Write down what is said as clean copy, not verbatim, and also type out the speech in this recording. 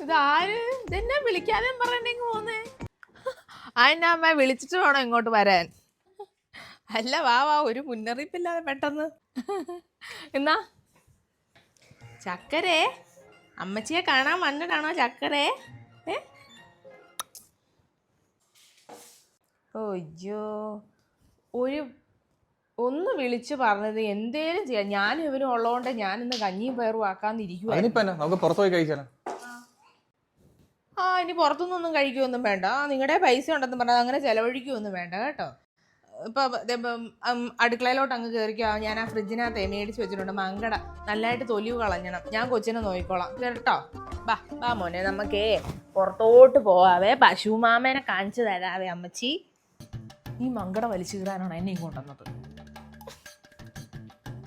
ഇതാര് ഇതെന്നെ വിളിക്കാതെ പറഞ്ഞെങ്കിൽ പോന്നേ? അതിന്റെ അമ്മ വിളിച്ചിട്ട് വേണം ഇങ്ങോട്ട് വരാൻ. അല്ല വാ വാ, ഒരു മുന്നറിയിപ്പില്ലാതെ പെട്ടെന്ന്. എന്നാ ചക്കരേ, അമ്മച്ചിയെ കാണാൻ വന്നതാണോ ചക്കരേ? ഓയ്യോ, ഒന്ന് വിളിച്ചു പറഞ്ഞത് എന്തേലും ചെയ്യാം. ഞാനും ഇവരും ഉള്ളതുകൊണ്ട് ഞാനിന്ന് കഞ്ഞിയും പയറും ആക്കാന്നിരിക്കുവാ. നമുക്ക് പുറത്തു പോയി കഴിച്ചാലോ? ഇനി പുറത്തുനിന്നൊന്നും കഴിക്കുമൊന്നും വേണ്ട. നിങ്ങളുടെ പൈസ ഉണ്ടെന്ന് പറഞ്ഞാൽ അങ്ങനെ ചെലവഴിക്കുമൊന്നും വേണ്ട കേട്ടോ. ഇപ്പം അടുക്കളയിലോട്ട് അങ്ങ് കയറിക്കോ. ഞാൻ ആ ഫ്രിഡ്ജിനകത്ത് മേടിച്ച് വെച്ചിട്ടുണ്ട് മങ്കട. നല്ലതായിട്ട് തൊലിവ് കളഞ്ഞണം. ഞാൻ കൊച്ചിനെ നോക്കിക്കോളാം കേട്ടോ. ബാ മോനെ, നമുക്കേ പുറത്തോട്ട് പോവാവേ. പശുമാമേനെ കാണിച്ചു തരാവേ അമ്മച്ചി. ഈ മങ്കട വലിച്ചു കീറാനാണ് എന്നെ കൊണ്ടുവന്നത്.